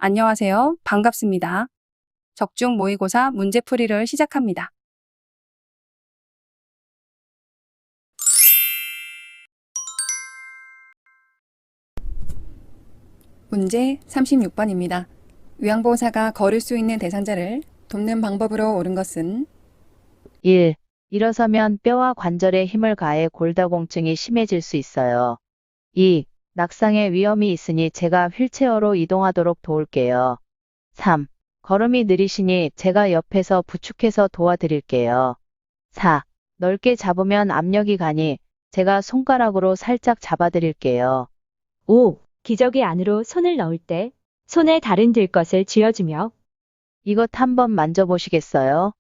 안녕하세요. 반갑습니다. 적중 모의고사 문제풀이를 시작합니다. 문제 36번입니다. 요양보호사가 걸을 수 있는 대상자를 돕는 방법으로 옳은 것은 1. 일어서면 뼈와 관절에 힘을 가해 골다공증이 심해질 수 있어요. 2. 낙상의 위험이 있으니 제가 휠체어로 이동하도록 도울게요. 3. 걸음이 느리시니 제가 옆에서 부축해서 도와드릴게요. 4. 넓게 잡으면 압력이 가니 제가 손가락으로 살짝 잡아드릴게요. 5. 기저귀 안으로 손을 넣을 때 손에 다른 들것을 쥐어주며 이것 한번 만져보시겠어요?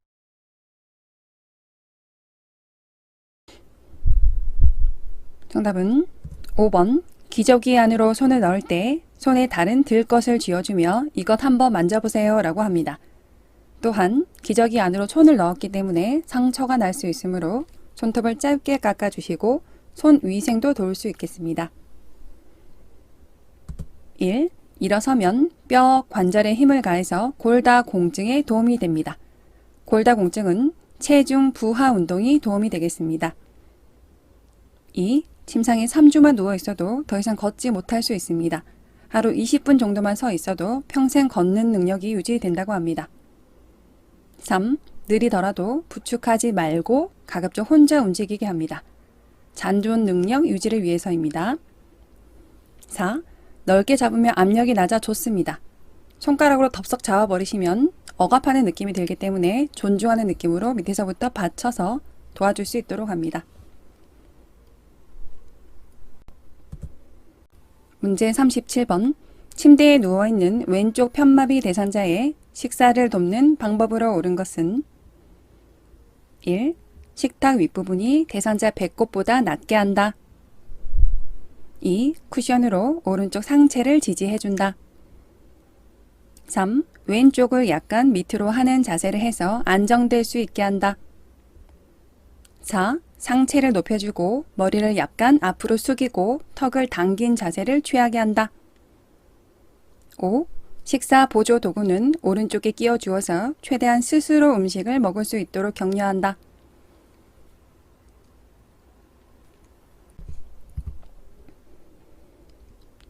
정답은 5번. 기저귀 안으로 손을 넣을 때 손에 다른 들것을 쥐어주며 이것 한번 만져보세요 라고 합니다. 또한 기저귀 안으로 손을 넣었기 때문에 상처가 날 수 있으므로 손톱을 짧게 깎아주시고 손 위생도 도울 수 있겠습니다. 1. 일어서면 뼈, 관절에 힘을 가해서 골다공증에 도움이 됩니다. 골다공증은 체중 부하 운동이 도움이 되겠습니다. 2. 침상에 3주만 누워 있어도 더 이상 걷지 못할 수 있습니다. 하루 20분 정도만 서 있어도 평생 걷는 능력이 유지된다고 합니다. 3. 느리더라도 부축하지 말고 가급적 혼자 움직이게 합니다. 잔존 능력 유지를 위해서입니다. 4. 넓게 잡으면 압력이 낮아 좋습니다. 손가락으로 덥석 잡아버리시면 억압하는 느낌이 들기 때문에 존중하는 느낌으로 밑에서부터 받쳐서 도와줄 수 있도록 합니다. 문제 37번. 침대에 누워있는 왼쪽 편마비 대상자의 식사를 돕는 방법으로 옳은 것은 1. 식탁 윗부분이 대상자 배꼽보다 낮게 한다. 2. 쿠션으로 오른쪽 상체를 지지해준다. 3. 왼쪽을 약간 밑으로 하는 자세를 해서 안정될 수 있게 한다. 4. 상체를 높여주고 머리를 약간 앞으로 숙이고 턱을 당긴 자세를 취하게 한다. 5. 식사 보조 도구는 오른쪽에 끼워 주어서 최대한 스스로 음식을 먹을 수 있도록 격려한다.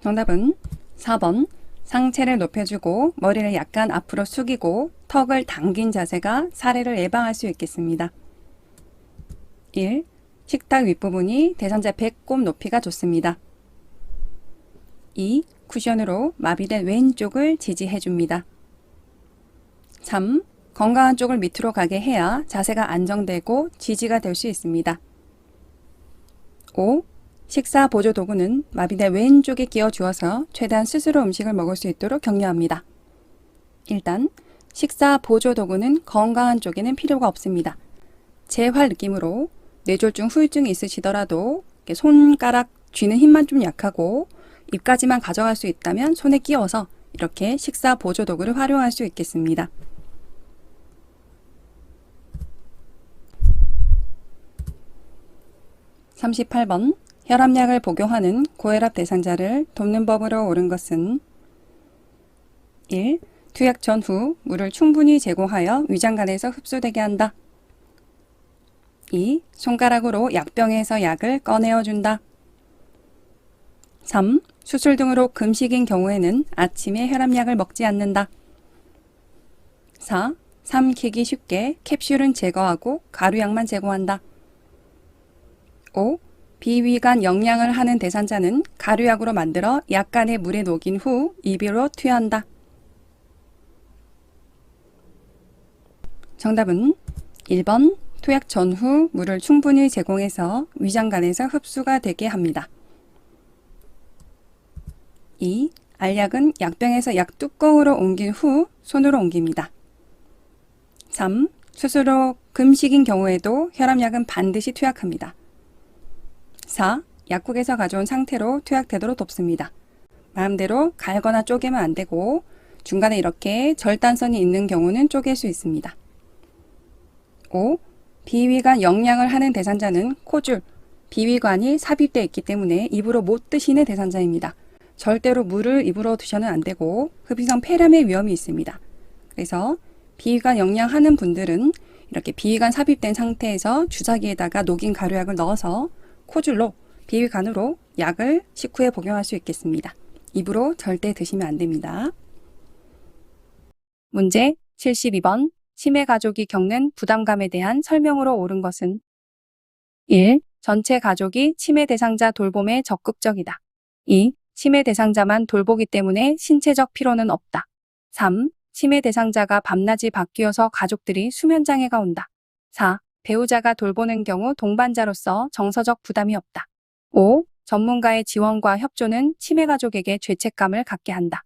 정답은 4번. 상체를 높여주고 머리를 약간 앞으로 숙이고 턱을 당긴 자세가 사례를 예방할 수 있겠습니다. 1. 식탁 윗부분이 대상자 배꼽 높이가 좋습니다. 2. 쿠션으로 마비된 왼쪽을 지지해줍니다. 3. 건강한 쪽을 밑으로 가게 해야 자세가 안정되고 지지가 될 수 있습니다. 5. 식사 보조 도구는 마비된 왼쪽에 끼워 주어서 최대한 스스로 음식을 먹을 수 있도록 격려합니다. 일단 식사 보조 도구는 건강한 쪽에는 필요가 없습니다. 재활 느낌으로 뇌졸중 후유증이 있으시더라도 손가락 쥐는 힘만 좀 약하고 입까지만 가져갈 수 있다면 손에 끼워서 이렇게 식사 보조 도구를 활용할 수 있겠습니다. (38번) 혈압약을 복용하는 고혈압 대상자를 돕는 법으로 옳은 것은 1. 투약 전후 물을 충분히 제공하여 위장관에서 흡수되게 한다. 2. 손가락으로 약병에서 약을 꺼내어준다. 3. 수술 등으로 금식인 경우에는 아침에 혈압약을 먹지 않는다. 4. 삼키기 쉽게 캡슐은 제거하고 가루약만 제공한다. 5. 비위관 영양을 하는 대상자는 가루약으로 만들어 약간의 물에 녹인 후 입으로 투여한다. 정답은 1번. 투약 전후 물을 충분히 제공해서 위장관에서 흡수가 되게 합니다. 2. 알약은 약병에서 약 뚜껑으로 옮긴 후 손으로 옮깁니다. 3. 스스로 금식인 경우에도 혈압약은 반드시 투약합니다. 4. 약국에서 가져온 상태로 투약되도록 돕습니다. 마음대로 갈거나 쪼개면 안 되고 중간에 이렇게 절단선이 있는 경우는 쪼갤 수 있습니다. 5. 비위관 영양을 하는 대상자는 코줄, 비위관이 삽입되어 있기 때문에 입으로 못 드시는 대상자입니다. 절대로 물을 입으로 드셔는 안 되고 흡입성 폐렴의 위험이 있습니다. 그래서 비위관 영양하는 분들은 이렇게 비위관 삽입된 상태에서 주사기에다가 녹인 가루약을 넣어서 코줄로 비위관으로 약을 식후에 복용할 수 있겠습니다. 입으로 절대 드시면 안 됩니다. 문제 72번. 치매 가족이 겪는 부담감에 대한 설명으로 옳은 것은 1. 전체 가족이 치매 대상자 돌봄에 적극적이다. 2. 치매 대상자만 돌보기 때문에 신체적 피로는 없다. 3. 치매 대상자가 밤낮이 바뀌어서 가족들이 수면장애가 온다. 4. 배우자가 돌보는 경우 동반자로서 정서적 부담이 없다. 5. 전문가의 지원과 협조는 치매 가족에게 죄책감을 갖게 한다.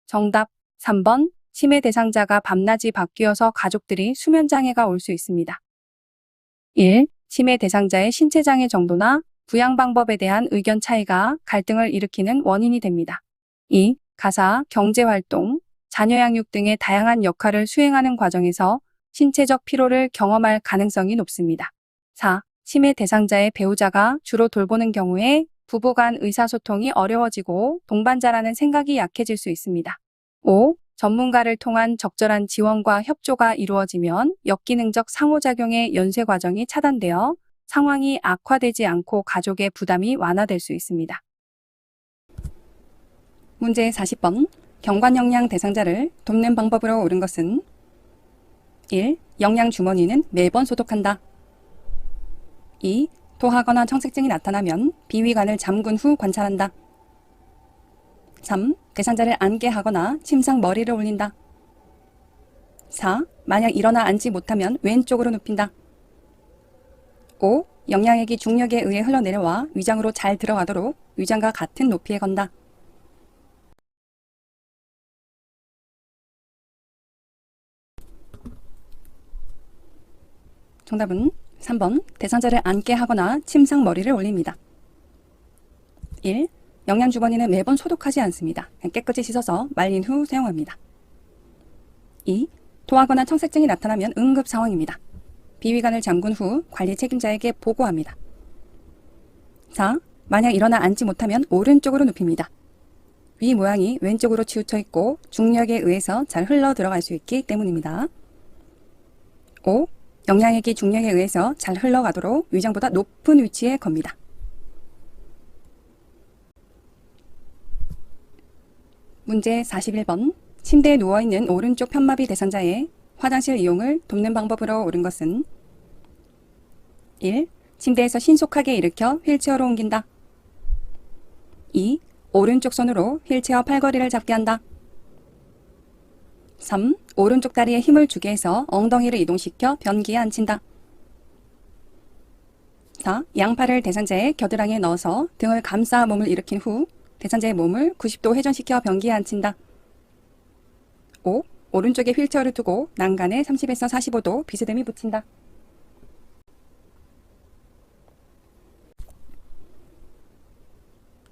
정답 3번. 치매 대상자가 밤낮이 바뀌어서 가족들이 수면장애가 올 수 있습니다. 1. 치매 대상자의 신체장애 정도나 부양 방법에 대한 의견 차이가 갈등을 일으키는 원인이 됩니다. 2. 가사, 경제활동, 자녀 양육 등의 다양한 역할을 수행하는 과정에서 신체적 피로를 경험할 가능성이 높습니다. 4. 치매 대상자의 배우자가 주로 돌보는 경우에 부부 간 의사소통이 어려워지고 동반자라는 생각이 약해질 수 있습니다. 5. 전문가를 통한 적절한 지원과 협조가 이루어지면 역기능적 상호작용의 연쇄 과정이 차단되어 상황이 악화되지 않고 가족의 부담이 완화될 수 있습니다. 문제 40번. 경관영양 대상자를 돕는 방법으로 옳은 것은 1. 영양주머니는 매번 소독한다. 2. 토하거나 청색증이 나타나면 비위관을 잠근 후 관찰한다. 3. 대상자를 앉게 하거나 침상 머리를 올린다. 4. 만약 일어나 앉지 못하면 왼쪽으로 눕힌다. 5. 영양액이 중력에 의해 흘러내려와 위장으로 잘 들어가도록 위장과 같은 높이에 건다. 정답은 3번. 대상자를 앉게 하거나 침상 머리를 올립니다. 1. 영양주머니는 매번 소독하지 않습니다. 깨끗이 씻어서 말린 후 사용합니다. 2. 토하거나 청색증이 나타나면 응급 상황입니다. 비위관을 잠근 후 관리 책임자에게 보고합니다. 4. 만약 일어나 앉지 못하면 오른쪽으로 눕힙니다. 위 모양이 왼쪽으로 치우쳐 있고 중력에 의해서 잘 흘러 들어갈 수 있기 때문입니다. 5. 영양액이 중력에 의해서 잘 흘러가도록 위장보다 높은 위치에 겁니다. 문제 41번. 침대에 누워있는 오른쪽 편마비 대상자의 화장실 이용을 돕는 방법으로 옳은 것은 1. 침대에서 신속하게 일으켜 휠체어로 옮긴다. 2. 오른쪽 손으로 휠체어 팔걸이를 잡게 한다. 3. 오른쪽 다리에 힘을 주게 해서 엉덩이를 이동시켜 변기에 앉힌다. 4. 양팔을 대상자의 겨드랑이에 넣어서 등을 감싸 몸을 일으킨 후 대상자의 몸을 90도 회전시켜 변기에 앉힌다. 5. 오른쪽에 휠체어를 두고 난간에 30에서 45도 비스듬히 붙인다.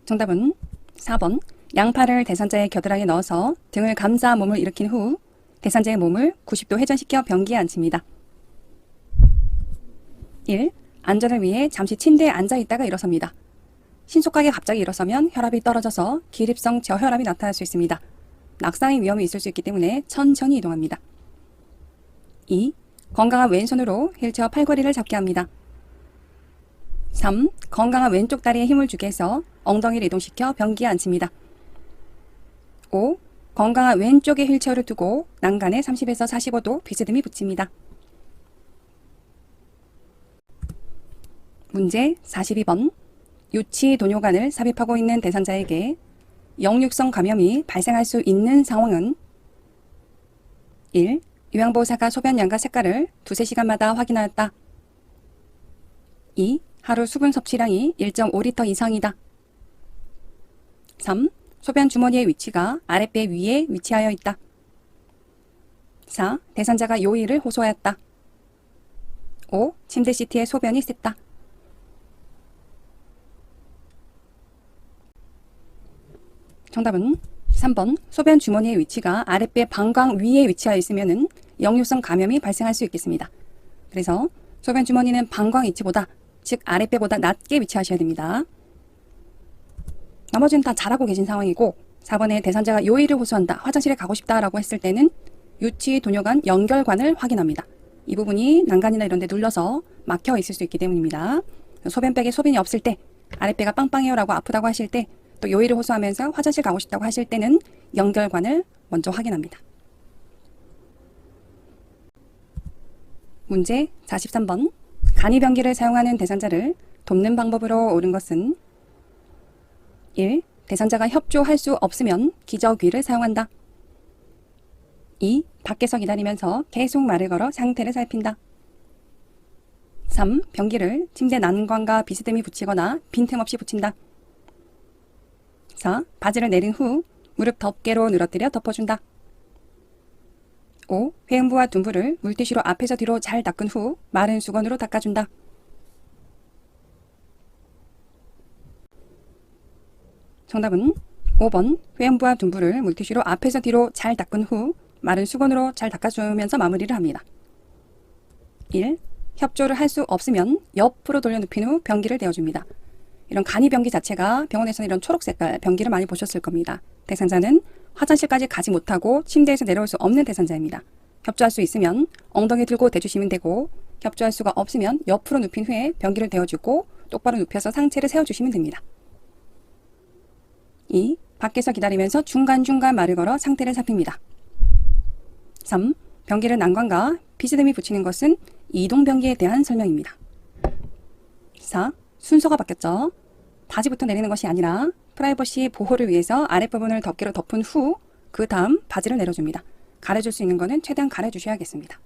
정답은 4번. 양팔을 대상자의 겨드랑이에 넣어서 등을 감싸 몸을 일으킨 후 대상자의 몸을 90도 회전시켜 변기에 앉힙니다. 1. 안전을 위해 잠시 침대에 앉아 있다가 일어섭니다. 신속하게 갑자기 일어서면 혈압이 떨어져서 기립성 저혈압이 나타날 수 있습니다. 낙상의 위험이 있을 수 있기 때문에 천천히 이동합니다. 2. 건강한 왼손으로 휠체어 팔걸이를 잡게 합니다. 3. 건강한 왼쪽 다리에 힘을 주게 해서 엉덩이를 이동시켜 변기에 앉힙니다. 5. 건강한 왼쪽에 휠체어를 두고 난간에 30에서 45도 비스듬히 붙입니다. 문제 42번. 유치 도뇨관을 삽입하고 있는 대상자에게 역류성 감염이 발생할 수 있는 상황은 1. 요양보호사가 소변양과 색깔을 2-3시간마다 확인하였다. 2. 하루 수분 섭취량이 1.5리터 이상이다. 3. 소변 주머니의 위치가 아랫배 위에 위치하여 있다. 4. 대상자가 요일을 호소하였다. 5. 침대 시트에 소변이 샜다. 정답은 3번. 소변 주머니의 위치가 아랫배 방광 위에 위치하여 있으면 역류성 감염이 발생할 수 있겠습니다. 그래서 소변 주머니는 방광 위치보다 즉 아랫배보다 낮게 위치하셔야 됩니다. 나머지는 다 잘하고 계신 상황이고 4번에 대상자가 요일을 호소한다. 화장실에 가고 싶다라고 했을 때는 유치 도뇨관 연결관을 확인합니다. 이 부분이 난간이나 이런 데 눌러서 막혀 있을 수 있기 때문입니다. 소변백에 소변이 없을 때, 아랫배가 빵빵해요 라고 아프다고 하실 때, 또 요일을 호소하면서 화장실 가고 싶다고 하실 때는 연결관을 먼저 확인합니다. 문제 43번. 간이변기를 사용하는 대상자를 돕는 방법으로 옳은 것은 1. 대상자가 협조할 수 없으면 기저귀를 사용한다. 2. 밖에서 기다리면서 계속 말을 걸어 상태를 살핀다. 3. 변기를 침대 난관과 비스듬히 붙이거나 빈틈없이 붙인다. 4. 바지를 내린 후 무릎 덮개로 늘어뜨려 덮어준다. 5. 회음부와 둔부를 물티슈로 앞에서 뒤로 잘 닦은 후 마른 수건으로 닦아준다. 정답은 5번 회음부와 둔부를 물티슈로 앞에서 뒤로 잘 닦은 후 마른 수건으로 잘 닦아주면서 마무리를 합니다. 1. 협조를 할 수 없으면 옆으로 돌려 눕힌 후 변기를 대어줍니다. 이런 간이 변기 자체가 병원에서는 이런 초록 색깔 변기를 많이 보셨을 겁니다. 대상자는 화장실까지 가지 못하고 침대에서 내려올 수 없는 대상자입니다. 협조할 수 있으면 엉덩이 들고 대주시면 되고 협조할 수가 없으면 옆으로 눕힌 후에 변기를 대어주고 똑바로 눕혀서 상체를 세워주시면 됩니다. 2. 밖에서 기다리면서 중간중간 말을 걸어 상태를 살핍니다. 3. 변기를 난관과 비스듬히 붙이는 것은 이동 변기에 대한 설명입니다. 4. 순서가 바뀌었죠. 바지부터 내리는 것이 아니라 프라이버시 보호를 위해서 아랫부분을 덮개로 덮은 후 그 다음 바지를 내려줍니다. 가려줄 수 있는 거는 최대한 가려주셔야겠습니다.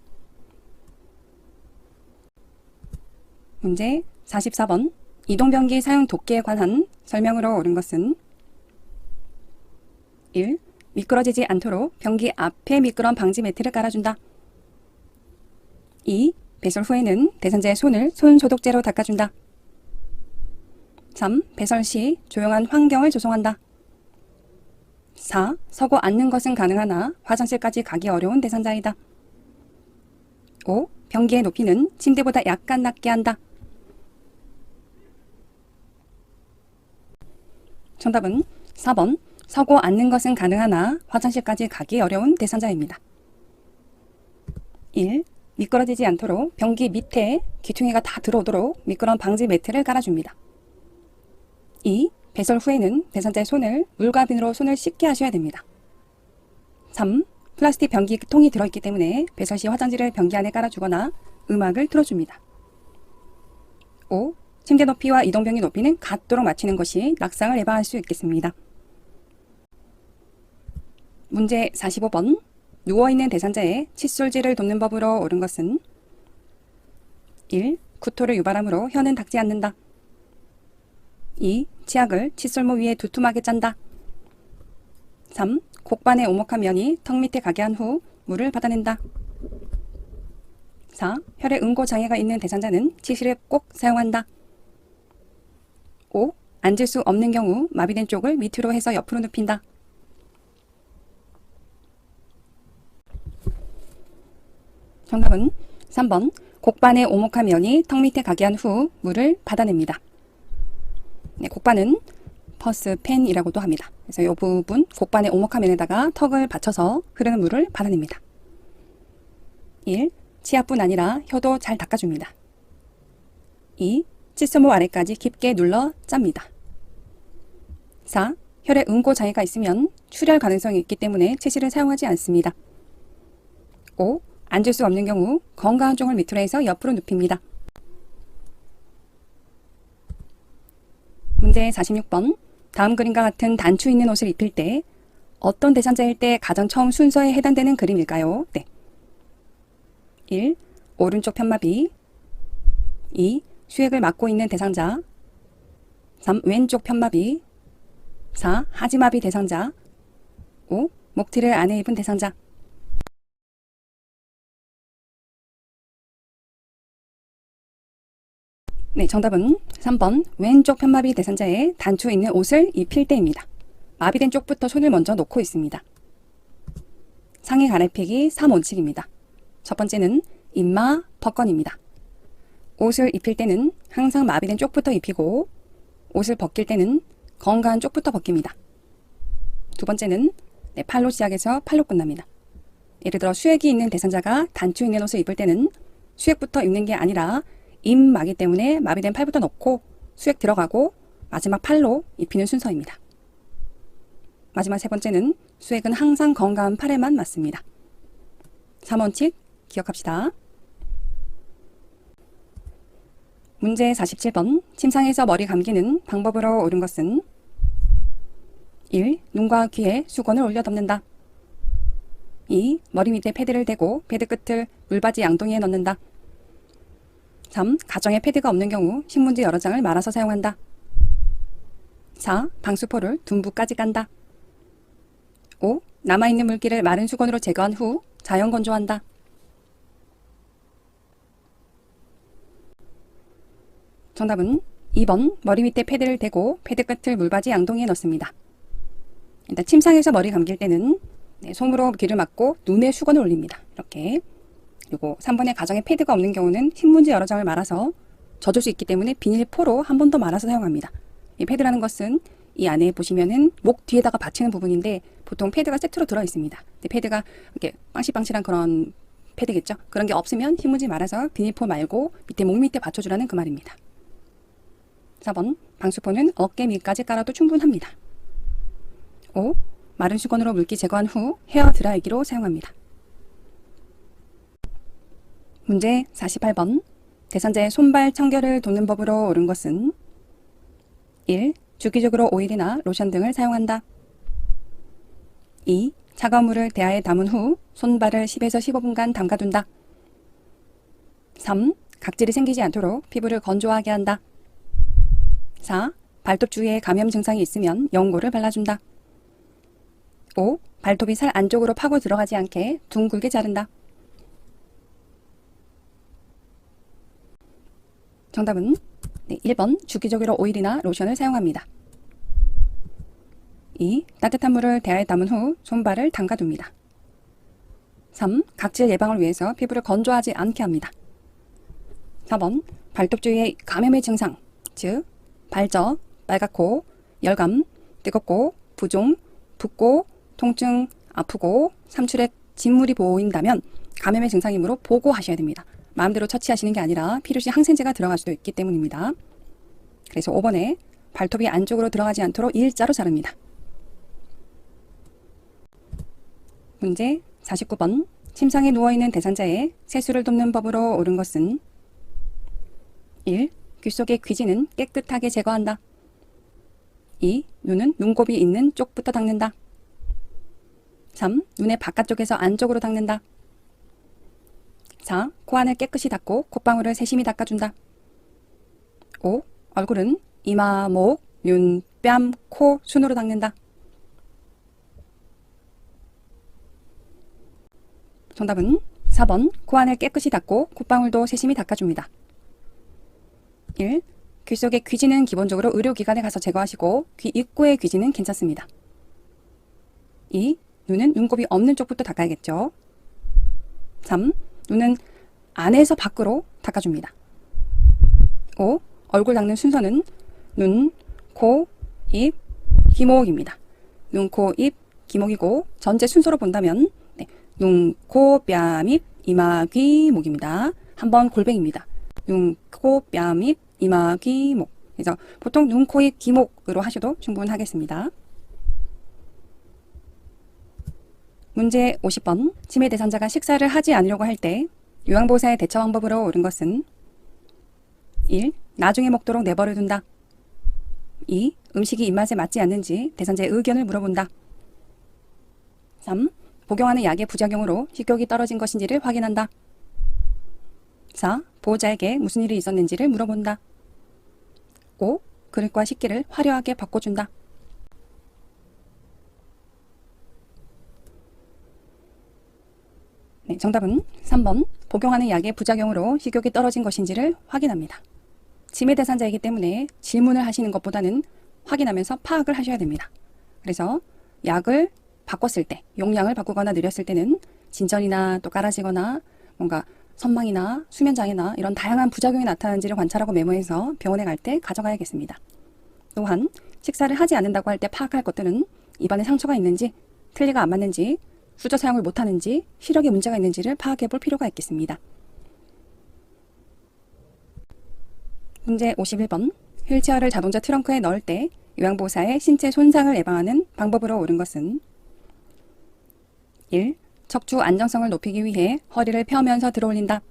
문제 44번. 이동변기 사용 도끼에 관한 설명으로 옳은 것은 1. 미끄러지지 않도록 변기 앞에 미끄럼 방지 매트를 깔아준다. 2. 배설 후에는 대상자의 손을 손소독제로 닦아준다. 3. 배설 시 조용한 환경을 조성한다. 4. 서고 앉는 것은 가능하나 화장실까지 가기 어려운 대상자이다. 5. 변기의 높이는 침대보다 약간 낮게 한다. 정답은 4번 서고 앉는 것은 가능하나 화장실까지 가기 어려운 대상자입니다. 1. 미끄러지지 않도록 변기 밑에 기퉁이가 다 들어오도록 미끄럼 방지 매트를 깔아줍니다. 2. 배설 후에는 대상자의 손을 물과 비누로 손을 씻게 하셔야 됩니다. 3. 플라스틱 변기 통이 들어있기 때문에 배설 시 화장지를 변기 안에 깔아주거나 음악을 틀어줍니다. 5. 침대 높이와 이동변기 높이는 같도록 맞추는 것이 낙상을 예방할 수 있겠습니다. 문제 45번. 누워있는 대상자의 칫솔질을 돕는 법으로 옳은 것은 1. 구토를 유발하므로 혀는 닿지 않는다. 2. 치약을 칫솔모 위에 두툼하게 짠다. 3. 곡반의 오목한 면이 턱 밑에 가게 한 후 물을 받아낸다. 4. 혈액 응고 장애가 있는 대상자는 치실을 꼭 사용한다. 5. 앉을 수 없는 경우 마비된 쪽을 밑으로 해서 옆으로 눕힌다. 정답은 3번 곡반의 오목한 면이 턱 밑에 가게 한 후 물을 받아냅니다. 네, 곡반은 퍼스펜이라고도 합니다. 그래서 이 부분 곡반의 오목한 면에다가 턱을 받쳐서 흐르는 물을 받아냅니다. 1. 치아뿐 아니라 혀도 잘 닦아줍니다. 2. 칫솔모 아래까지 깊게 눌러 짭니다. 4. 혈액 응고 장애가 있으면 출혈 가능성이 있기 때문에 치실을 사용하지 않습니다. 5. 앉을 수 없는 경우 건강한 쪽을 밑으로 해서 옆으로 눕힙니다. 문제 46번. 다음 그림과 같은 단추 있는 옷을 입힐 때 어떤 대상자일 때 가장 처음 순서에 해당되는 그림일까요? 네. 1. 오른쪽 편마비. 2. 수액을 맡고 있는 대상자. 3. 왼쪽 편마비. 4. 하지마비 대상자. 5. 목티를 안에 입은 대상자. 네, 정답은 3번 왼쪽 편마비 대상자의 단추 있는 옷을 입힐 때입니다. 마비된 쪽부터 손을 먼저 놓고 있습니다. 상의 가래피기 3원칙입니다. 첫 번째는 임마, 벗건입니다. 옷을 입힐 때는 항상 마비된 쪽부터 입히고 옷을 벗길 때는 건강한 쪽부터 벗깁니다. 두 번째는 팔로 시작해서 팔로 끝납니다. 예를 들어 수액이 있는 대상자가 단추 있는 옷을 입을 때는 수액부터 입는 게 아니라 입마기 때문에 마비된 팔부터 넣고 수액 들어가고 마지막 팔로 입히는 순서입니다. 마지막 세 번째는 수액은 항상 건강한 팔에만 맞습니다. 3원칙 기억합시다. 문제 47번. 침상에서 머리 감기는 방법으로 옳은 것은 1. 눈과 귀에 수건을 올려 덮는다. 2. 머리 밑에 패드를 대고 패드 끝을 물받이 양동이에 넣는다. 3. 가정에 패드가 없는 경우 신문지 여러 장을 말아서 사용한다. 4. 방수포를 둔부까지 깐다. 5. 남아있는 물기를 마른 수건으로 제거한 후 자연 건조한다. 정답은 2번 머리 밑에 패드를 대고 패드 끝을 물받이 양동이에 넣습니다. 일단 침상에서 머리 감길 때는 솜으로 귀를 막고 눈에 수건을 올립니다. 이렇게. 그리고 3번에 가정에 패드가 없는 경우는 신문지 여러 장을 말아서 젖을 수 있기 때문에 비닐포로 한 번 더 말아서 사용합니다. 이 패드라는 것은 이 안에 보시면은 목 뒤에다가 받치는 부분인데 보통 패드가 세트로 들어 있습니다. 근데 패드가 이렇게 빵실빵실한 그런 패드겠죠. 그런 게 없으면 신문지 말아서 비닐포 말고 밑에 목 밑에 받쳐주라는 그 말입니다. 4번 방수포는 어깨 밑까지 깔아도 충분합니다. 5. 마른 수건으로 물기 제거한 후 헤어 드라이기로 사용합니다. 문제 48번. 대상자의 손발 청결을 돕는 법으로 옳은 것은 1. 주기적으로 오일이나 로션 등을 사용한다. 2. 차가운 물을 대야에 담은 후 손발을 10에서 15분간 담가둔다. 3. 각질이 생기지 않도록 피부를 건조하게 한다. 4. 발톱 주위에 감염 증상이 있으면 연고를 발라준다. 5. 발톱이 살 안쪽으로 파고 들어가지 않게 둥글게 자른다. 정답은 1번 주기적으로 오일이나 로션을 사용합니다. 2. 따뜻한 물을 대야에 담은 후 손발을 담가둡니다. 3. 각질 예방을 위해서 피부를 건조하지 않게 합니다. 4번 발톱 주위의 감염의 증상, 즉 발적, 빨갛고, 열감, 뜨겁고, 부종, 붓고, 통증, 아프고, 삼출액, 진물이 보인다면 감염의 증상이므로 보고하셔야 됩니다. 마음대로 처치하시는 게 아니라 필요시 항생제가 들어갈 수도 있기 때문입니다. 그래서 5번에 발톱이 안쪽으로 들어가지 않도록 일자로 자릅니다. 문제 49번. 침상에 누워있는 대상자의 세수를 돕는 법으로 옳은 것은 1. 귀 속의 귀지는 깨끗하게 제거한다. 2. 눈은 눈곱이 있는 쪽부터 닦는다. 3. 눈의 바깥쪽에서 안쪽으로 닦는다. 4. 코안을 깨끗이 닦고 콧방울을 세심히 닦아준다. 5. 얼굴은 이마, 목, 눈, 뺨, 코, 순으로 닦는다. 정답은 4번 코안을 깨끗이 닦고 콧방울도 세심히 닦아줍니다. 1. 귀 속의 귀지는 기본적으로 의료기관에 가서 제거하시고 귀 입구의 귀지는 괜찮습니다. 2. 눈은 눈곱이 없는 쪽부터 닦아야겠죠. 3. 눈은 안에서 밖으로 닦아줍니다. 5. 얼굴 닦는 순서는 눈, 코, 입, 귀목입니다. 눈, 코, 입, 귀목이고 전체 순서로 본다면 눈, 코, 뺨, 입, 이마, 귀, 목입니다. 한번 골뱅입니다. 눈, 코, 뺨, 입, 이마, 귀, 목. 그래서 보통 눈, 코, 입, 귀, 목으로 하셔도 충분하겠습니다. 문제 50번. 치매 대상자가 식사를 하지 않으려고 할 때 요양보호사의 대처 방법으로 옳은 것은 1. 나중에 먹도록 내버려둔다. 2. 음식이 입맛에 맞지 않는지 대상자의 의견을 물어본다. 3. 복용하는 약의 부작용으로 식욕이 떨어진 것인지를 확인한다. 4. 보호자에게 무슨 일이 있었는지를 물어본다. 5. 그릇과 식기를 화려하게 바꿔준다. 정답은 3번 복용하는 약의 부작용으로 식욕이 떨어진 것인지를 확인합니다. 치매 대상자이기 때문에 질문을 하시는 것보다는 확인하면서 파악을 하셔야 됩니다. 그래서 약을 바꿨을 때, 용량을 바꾸거나 늘렸을 때는 진전이나 또 깔아지거나 뭔가 선망이나 수면장애나 이런 다양한 부작용이 나타나는지를 관찰하고 메모해서 병원에 갈 때 가져가야겠습니다. 또한 식사를 하지 않는다고 할 때 파악할 것들은 입안에 상처가 있는지, 틀니가 안 맞는지, 수저 사용을 못하는지, 시력에 문제가 있는지를 파악해 볼 필요가 있겠습니다. 문제 51번. 휠체어를 자동차 트렁크에 넣을 때 요양보호사의 신체 손상을 예방하는 방법으로 옳은 것은 1. 척추 안정성을 높이기 위해 허리를 펴면서 들어올린다.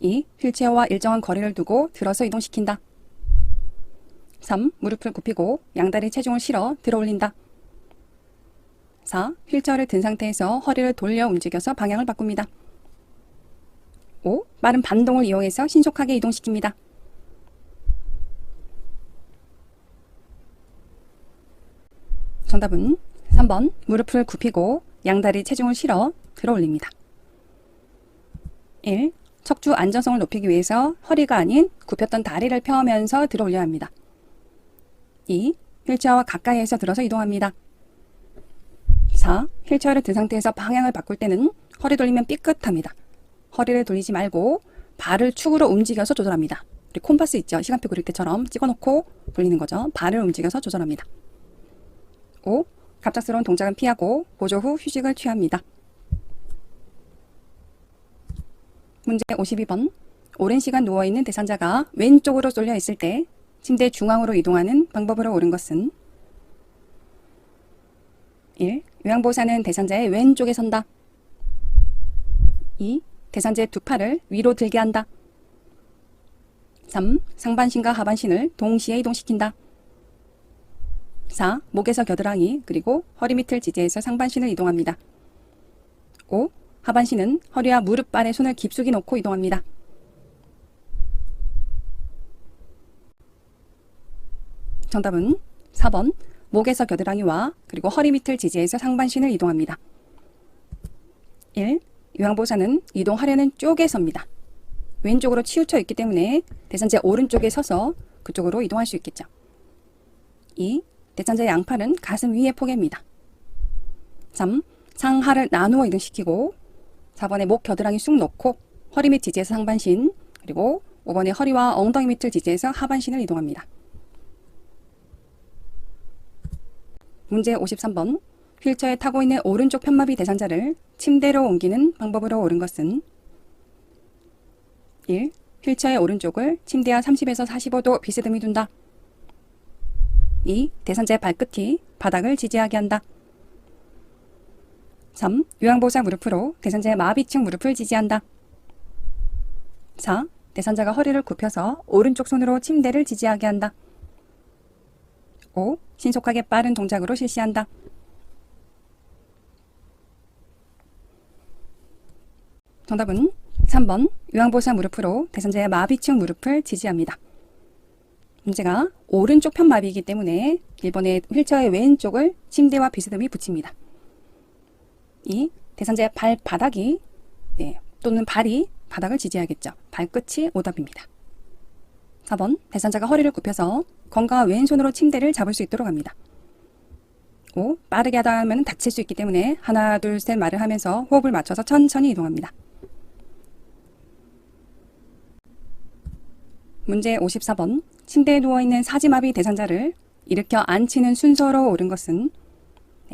2. 휠체어와 일정한 거리를 두고 들어서 이동시킨다. 3. 무릎을 굽히고 양다리 체중을 실어 들어올린다. 4. 휠체어를 든 상태에서 허리를 돌려 움직여서 방향을 바꿉니다. 5. 빠른 반동을 이용해서 신속하게 이동시킵니다. 정답은 3번 무릎을 굽히고 양다리 체중을 실어 들어올립니다. 1. 척추 안정성을 높이기 위해서 허리가 아닌 굽혔던 다리를 펴면서 들어올려야 합니다. 2. 휠체어와 가까이에서 들어서 이동합니다. 4. 휠체어를 든 상태에서 방향을 바꿀 때는 허리 돌리면 삐끗합니다. 허리를 돌리지 말고 발을 축으로 움직여서 조절합니다. 우리 콤파스 있죠? 시간표 그릴 때처럼 찍어놓고 돌리는 거죠. 발을 움직여서 조절합니다. 5. 갑작스러운 동작은 피하고 보조 후 휴식을 취합니다. 문제 52번. 오랜 시간 누워있는 대상자가 왼쪽으로 쏠려 있을 때 침대 중앙으로 이동하는 방법으로 옳은 것은 1. 요양보호사는 대상자의 왼쪽에 선다. 2. 대상자의 두 팔을 위로 들게 한다. 3. 상반신과 하반신을 동시에 이동시킨다. 4. 목에서 겨드랑이 그리고 허리 밑을 지지해서 상반신을 이동합니다. 5. 하반신은 허리와 무릎발에 손을 깊숙이 놓고 이동합니다. 정답은 4번 목에서 겨드랑이와 그리고 허리 밑을 지지해서 상반신을 이동합니다. 1. 요양보호사는 이동하려는 쪽에 섭니다. 왼쪽으로 치우쳐 있기 때문에 대상자의 오른쪽에 서서 그쪽으로 이동할 수 있겠죠. 2. 대상자의 양팔은 가슴 위에 포개입니다. 3. 상하를 나누어 이동시키고 4번에 목 겨드랑이 쑥 넣고 허리 밑 지지해서 상반신 그리고 5번에 허리와 엉덩이 밑을 지지해서 하반신을 이동합니다. 문제 53번. 휠체어에 타고 있는 오른쪽 편마비 대상자를 침대로 옮기는 방법으로 옳은 것은 1. 휠체어의 오른쪽을 침대와 30에서 45도 비스듬히 둔다. 2. 대상자의 발끝이 바닥을 지지하게 한다. 3. 요양보호사 무릎으로 대상자의 마비층 무릎을 지지한다. 4. 대상자가 허리를 굽혀서 오른쪽 손으로 침대를 지지하게 한다. 5. 신속하게 빠른 동작으로 실시한다. 정답은 3번 요양보호사 무릎으로 대상자의 마비층 무릎을 지지합니다. 문제가 오른쪽 편마비이기 때문에 1번의 휠체어의 왼쪽을 침대와 비스듬히 붙입니다. 2. 대상자의 발바닥이 또는 발이 바닥을 지지하겠죠. 발끝이 오답입니다. 4번 대상자가 허리를 굽혀서 건강한 왼손으로 침대를 잡을 수 있도록 합니다. 5. 빠르게 하다 하면 다칠 수 있기 때문에 하나 둘 셋 말을 하면서 호흡을 맞춰서 천천히 이동합니다. 문제 54번. 침대에 누워있는 사지마비 대상자를 일으켜 앉히는 순서로 옳은 것은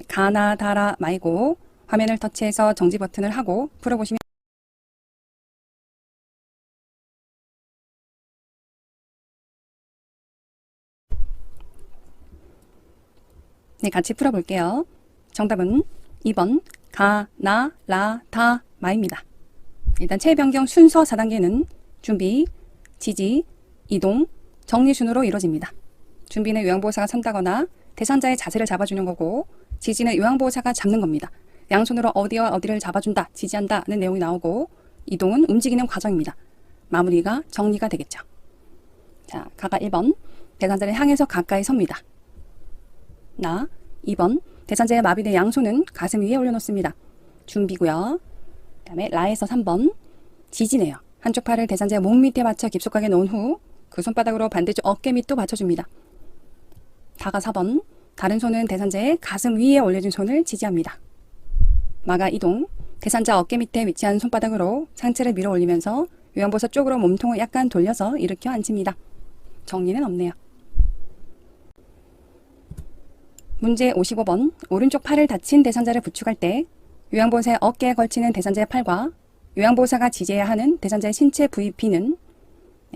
가나 다라 말고 화면을 터치해서 정지 버튼을 하고 풀어보시면 같이 풀어볼게요. 정답은 2번 가, 나, 라, 다, 마입니다. 일단 체변경 순서 4단계는 준비, 지지, 이동, 정리 순으로 이루어집니다. 준비는 요양보호사가 선다거나 대상자의 자세를 잡아주는 거고 지지는 요양보호사가 잡는 겁니다. 양손으로 어디와 어디를 잡아준다, 지지한다는 내용이 나오고 이동은 움직이는 과정입니다. 마무리가 정리가 되겠죠. 자, 가가 1번 대상자를 향해서 가까이 섭니다. 나 2번 대상자의 마비된 양손은 가슴 위에 올려놓습니다. 준비고요. 그 다음에 라에서 3번 지지네요. 한쪽 팔을 대상자의 목 밑에 받쳐 깊숙하게 놓은 후 그 손바닥으로 반대쪽 어깨 밑도 받쳐줍니다. 다가 4번 다른 손은 대상자의 가슴 위에 올려준 손을 지지합니다. 마가 이동 대산자 어깨 밑에 위치한 손바닥으로 상체를 밀어 올리면서 요양보사 쪽으로 몸통을 약간 돌려서 일으켜 앉힙니다. 정리는 없네요. 문제 55번. 오른쪽 팔을 다친 대산자를 부축할 때 요양보사의 어깨에 걸치는 대산자의 팔과 요양보호사가 지지해야 하는 대산자의 신체 부위 B는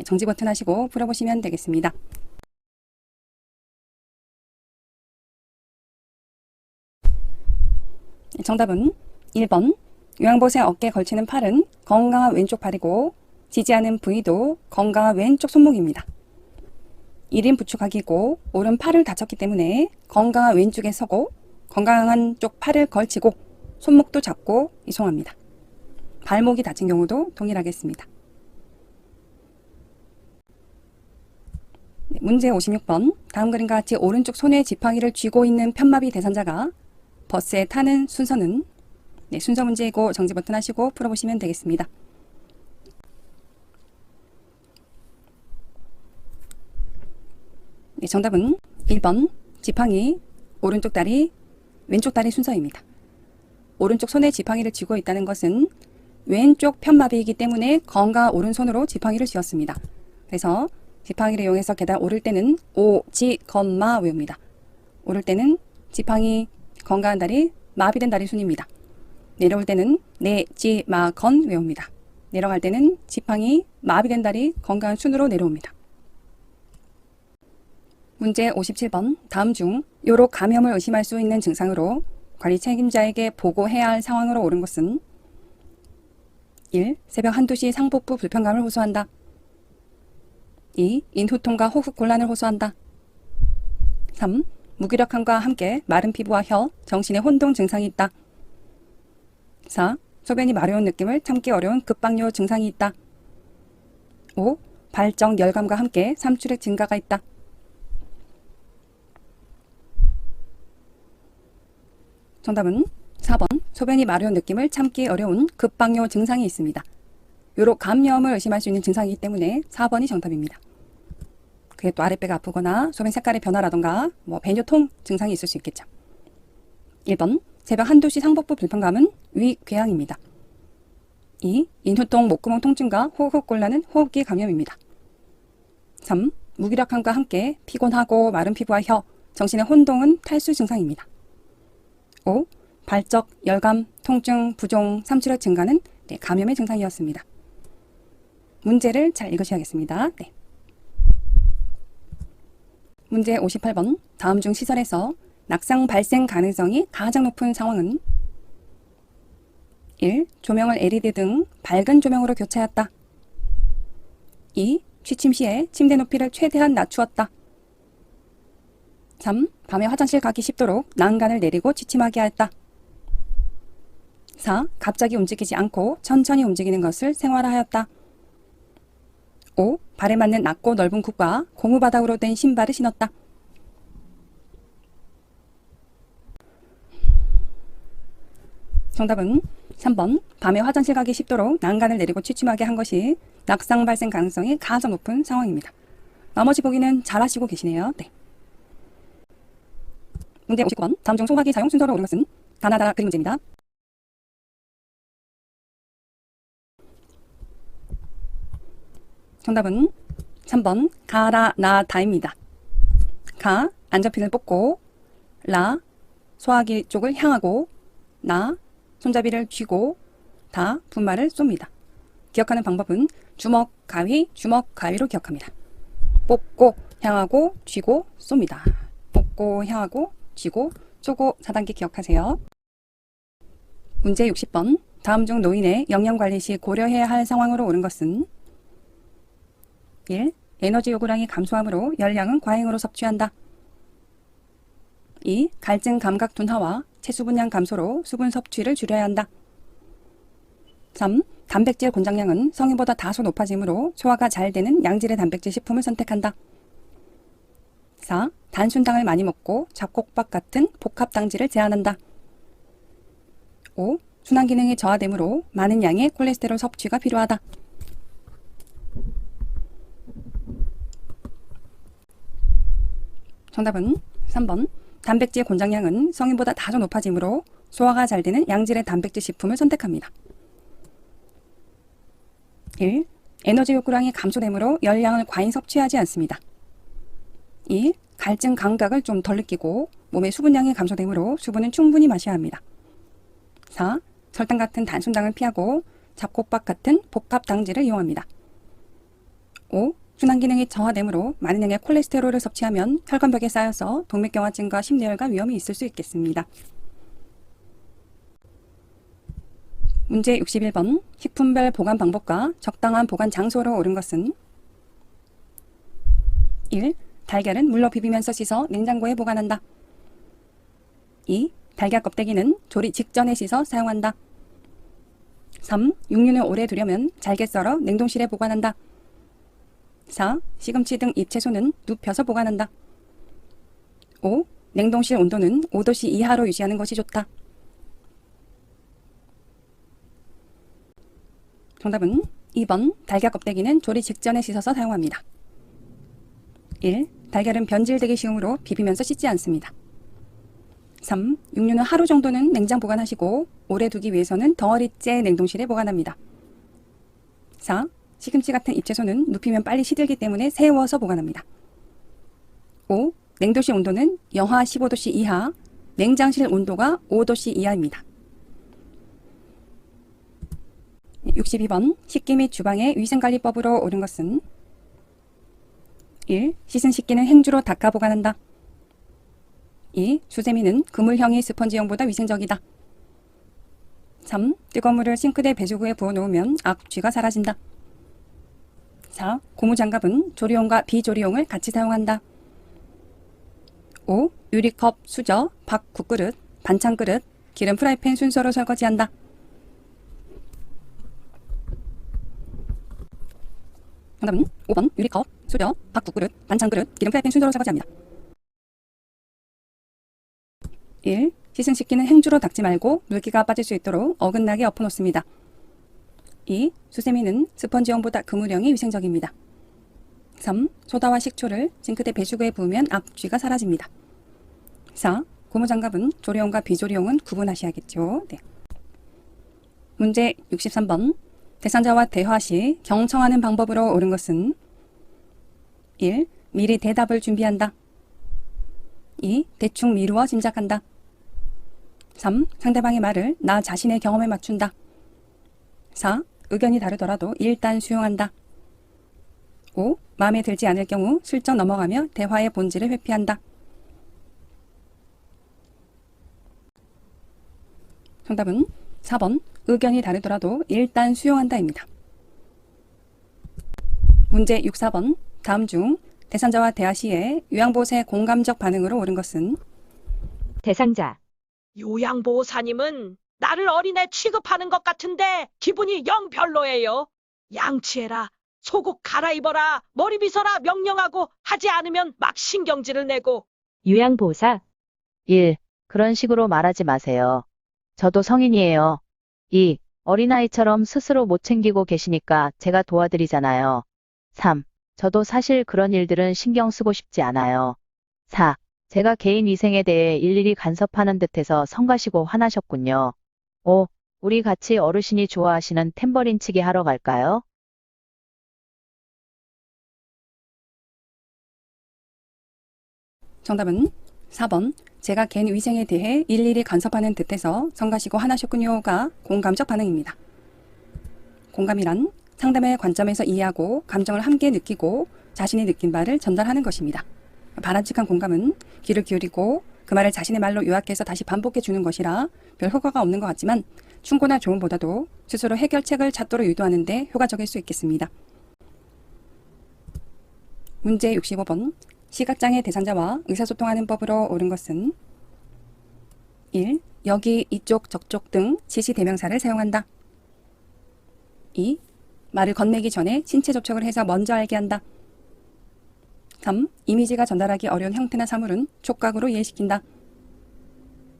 정지 버튼 하시고 풀어보시면 되겠습니다. 정답은 1번. 요양보호사의 어깨에 걸치는 팔은 건강한 왼쪽 팔이고 지지하는 부위도 건강한 왼쪽 손목입니다. 1인 부축하기고 오른 팔을 다쳤기 때문에 건강한 왼쪽에 서고 건강한 쪽 팔을 걸치고 손목도 잡고 이송합니다. 발목이 다친 경우도 동일하겠습니다. 문제 56번. 다음 그림과 같이 오른쪽 손에 지팡이를 쥐고 있는 편마비 대산자가 버스에 타는 순서는 순서 문제이고 정지 버튼 하시고 풀어보시면 되겠습니다. 정답은 1번 지팡이, 오른쪽 다리, 왼쪽 다리 순서입니다. 오른쪽 손에 지팡이를 쥐고 있다는 것은 왼쪽 편마비이기 때문에 건강한 오른손으로 지팡이를 쥐었습니다. 그래서 지팡이를 이용해서 계단 오를 때는 오지건마 외웁니다. 오를 때는 지팡이, 건강한 다리, 마비된 다리 순입니다. 내려올 때는 내지마건 외웁니다. 내려갈 때는 지팡이, 마비된 다리, 건강한 순으로 내려옵니다. 문제 57번. 다음 중 요로 감염을 의심할 수 있는 증상으로 관리 책임자에게 보고해야 할 상황으로 옳은 것은 1. 새벽 1~2시 상복부 불편감을 호소한다. 2. 인후통과 호흡 곤란을 호소한다. 3. 무기력함과 함께 마른 피부와 혀, 정신의 혼동 증상이 있다. 4. 소변이 마려운 느낌을 참기 어려운 급박요 증상이 있다. 5. 발정, 열감과 함께 삼출액 증가가 있다. 정답은 4번. 소변이 마려운 느낌을 참기 어려운 급박요 증상이 있습니다. 요로 감염을 의심할 수 있는 증상이기 때문에 4번이 정답입니다. 그게 또 아랫배가 아프거나 소변 색깔의 변화라던가 배뇨통 증상이 있을 수 있겠죠. 1번. 새벽 1~2시 상복부 불편감은 위궤양입니다. 2. 인후통, 목구멍 통증과 호흡 곤란은 호흡기 감염입니다. 3. 무기력함과 함께 피곤하고 마른 피부와 혀, 정신의 혼동은 탈수 증상입니다. 5. 발적, 열감, 통증, 부종, 삼출액 증가는 감염의 증상이었습니다. 문제를 잘 읽으셔야겠습니다. 문제 58번. 다음 중 시설에서 낙상 발생 가능성이 가장 높은 상황은 1. 조명을 LED 등 밝은 조명으로 교체했다. 2. 취침 시에 침대 높이를 최대한 낮추었다. 3. 밤에 화장실 가기 쉽도록 난간을 내리고 취침하게 했다. 4. 갑자기 움직이지 않고 천천히 움직이는 것을 생활화하였다. 5. 발에 맞는 낮고 넓은 굽과 고무바닥으로 된 신발을 신었다. 정답은 3번. 밤에 화장실 가기 쉽도록 난간을 내리고 취침하게 한 것이 낙상 발생 가능성이 가장 높은 상황입니다. 나머지 보기는 잘 하시고 계시네요. 문제 59번. 다음 중 소화기 사용 순서로 옳은 것은 다나다 그림 문제입니다. 정답은 3번 가라 나 다입니다. 가 안전핀을 뽑고, 라 소화기 쪽을 향하고, 나 손잡이를 쥐고, 다 분말을 쏩니다. 기억하는 방법은 주먹, 가위, 주먹, 가위로 기억합니다. 뽑고, 향하고, 쥐고, 쏩니다. 뽑고, 향하고, 쥐고, 쏘고 4단계 기억하세요. 문제 60번. 다음 중 노인의 영양관리 시 고려해야 할 상황으로 옳은 것은 1. 에너지 요구량이 감소하므로 열량은 과잉으로 섭취한다. 2. 갈증 감각 둔화와 체수 분량 감소로 수분 섭취를 줄여야 한다. 3. 단백질 권장량은 성인보다 다소 높아지므로 소화가 잘 되는 양질의 단백질 식품을 선택한다. 4. 단순당을 많이 먹고 잡곡밥 같은 복합당질을 제한한다. 5. 순환 기능이 저하되므로 많은 양의 콜레스테롤 섭취가 필요하다. 정답은 3번. 단백질 권장량은 성인보다 다소 높아지므로 소화가 잘 되는 양질의 단백질 식품을 선택합니다. 1. 에너지 욕구량이 감소되므로 열량을 과잉 섭취하지 않습니다. 2. 갈증 감각을 좀 덜 느끼고 몸의 수분량이 감소되므로 수분은 충분히 마셔야 합니다. 4. 설탕 같은 단순당을 피하고 잡곡밥 같은 복합 당질을 이용합니다. 5. 순환 기능이 저하되므로 많은 양의 콜레스테롤을 섭취하면 혈관벽에 쌓여서 동맥경화증과 심뇌혈관 위험이 있을 수 있겠습니다. 문제 61번. 식품별 보관 방법과 적당한 보관 장소로 옳은 것은 1. 달걀은 물로 비비면서 씻어 냉장고에 보관한다. 2. 달걀 껍데기는 조리 직전에 씻어 사용한다. 3. 육류는 오래 두려면 잘게 썰어 냉동실에 보관한다. 4. 시금치 등 잎채소는 눕혀서 보관한다. 5. 냉동실 온도는 5도씨 이하로 유지하는 것이 좋다. 정답은 2번. 달걀 껍데기는 조리 직전에 씻어서 사용합니다. 1. 달걀은 변질되기 쉬우므로 비비면서 씻지 않습니다. 3. 육류는 하루 정도는 냉장 보관하시고 오래 두기 위해서는 덩어리째 냉동실에 보관합니다. 4. 시금치 같은 잎채소는 눕히면 빨리 시들기 때문에 세워서 보관합니다. 5. 냉동실 온도는 영하 15도씨 이하, 냉장실 온도가 5도씨 이하입니다. 62번. 식기 및 주방의 위생관리법으로 옳은 것은 1. 씻은 식기는 행주로 닦아 보관한다. 2. 수세미는 그물형이 스펀지형보다 위생적이다. 3. 뜨거운 물을 싱크대 배수구에 부어놓으면 악취가 사라진다. 4. 고무장갑은 조리용과 비조리용을 같이 사용한다. 5. 유리컵, 수저, 밥 국그릇, 반찬그릇, 기름 프라이팬 순서로 설거지한다. 정답은 5번. 유리컵, 수저, 밥 국그릇, 반찬그릇, 기름 프라이팬 순서로 설거지합니다. 1. 씻은 식기는 행주로 닦지 말고 물기가 빠질 수 있도록 어긋나게 엎어놓습니다. 2. 수세미는 스펀지형보다 그물형이 위생적입니다. 3. 소다와 식초를 싱크대 배수구에 부으면 악취가 사라집니다. 4. 고무장갑은 조리용과 비조리용은 구분하셔야겠죠. 네. 문제 63번. 대상자와 대화 시 경청하는 방법으로 옳은 것은 1. 미리 대답을 준비한다. 2. 대충 미루어 짐작한다. 3. 상대방의 말을 나 자신의 경험에 맞춘다. 4. 의견이 다르더라도 일단 수용한다. 5. 마음에 들지 않을 경우 슬쩍 넘어가며 대화의 본질을 회피한다. 정답은 4번. 의견이 다르더라도 일단 수용한다입니다. 문제 64번. 다음 중 대상자와 대화 시에 요양보호사의 공감적 반응으로 옳은 것은 대상자. 요양보호사님은 나를 어린애 취급하는 것 같은데 기분이 영 별로예요. 양치해라, 속옷 갈아입어라, 머리 빗어라 명령하고 하지 않으면 막 신경질을 내고. 요양보호사. 1. 그런 식으로 말하지 마세요. 저도 성인이에요. 2. 어린아이처럼 스스로 못 챙기고 계시니까 제가 도와드리잖아요. 3. 저도 사실 그런 일들은 신경 쓰고 싶지 않아요. 4. 제가 개인 위생에 대해 일일이 간섭하는 듯해서 성가시고 화나셨군요. 5. 우리 같이 어르신이 좋아하시는 탬버린 치기 하러 갈까요? 정답은 4번. 제가 개인 위생에 대해 일일이 간섭하는 듯해서 성가시고 화나셨군요가 공감적 반응입니다. 공감이란 상대방의 관점에서 이해하고 감정을 함께 느끼고 자신이 느낀 바를 전달하는 것입니다. 바람직한 공감은 귀를 기울이고 그 말을 자신의 말로 요약해서 다시 반복해 주는 것이라 별 효과가 없는 것 같지만 충고나 조언보다도 스스로 해결책을 찾도록 유도하는 데 효과적일 수 있겠습니다. 문제 65번. 시각장애 대상자와 의사소통하는 법으로 옳은 것은 1. 여기, 이쪽, 저쪽 등 지시대명사를 사용한다. 2. 말을 건네기 전에 신체 접촉을 해서 먼저 알게 한다. 3. 이미지가 전달하기 어려운 형태나 사물은 촉각으로 이해시킨다.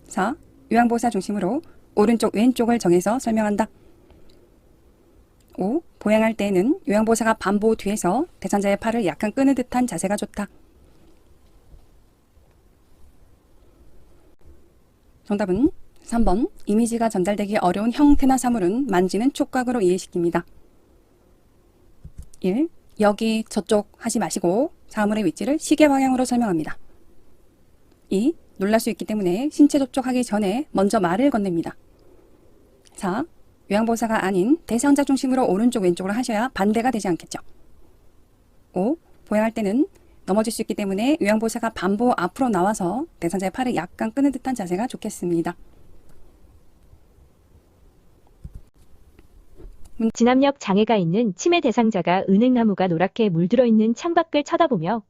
4. 요양보호사 중심으로 오른쪽, 왼쪽을 정해서 설명한다. 5. 보행할 때에는 요양보호사가 반보 뒤에서 대상자의 팔을 약간 끄는 듯한 자세가 좋다. 정답은 3번 이미지가 전달되기 어려운 형태나 사물은 만지는 촉각으로 이해시킵니다. 1. 여기 저쪽 하지 마시고 사물의 위치를 시계 방향으로 설명합니다. 2. 놀랄 수 있기 때문에 신체 접촉하기 전에 먼저 말을 건넵니다. 4. 요양보호사가 아닌 대상자 중심으로 오른쪽 왼쪽으로 하셔야 반대가 되지 않겠죠. 5. 보양할 때는 넘어질 수 있기 때문에 요양보호사가 반보 앞으로 나와서 대상자의 팔을 약간 끄는 듯한 자세가 좋겠습니다. 진압력 장애가 있는 치매 대상자가 은행나무가 노랗게 물들어 있는 창밖을 쳐다보며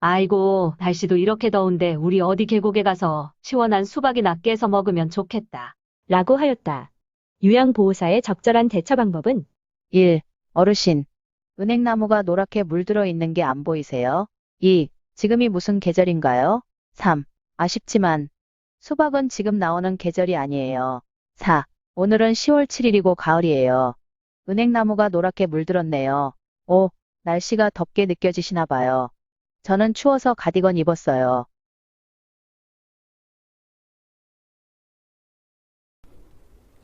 아이고, 날씨도 이렇게 더운데 우리 어디 계곡에 가서 시원한 수박이나 깨서 먹으면 좋겠다. 라고 하였다. 요양보호사의 적절한 대처 방법은 1. 어르신. 은행나무가 노랗게 물들어 있는 게 안 보이세요? 2. 지금이 무슨 계절인가요? 3. 아쉽지만 수박은 지금 나오는 계절이 아니에요. 4. 오늘은 10월 7일이고 가을이에요. 은행나무가 노랗게 물들었네요. 5. 날씨가 덥게 느껴지시나 봐요. 저는 추워서 가디건 입었어요.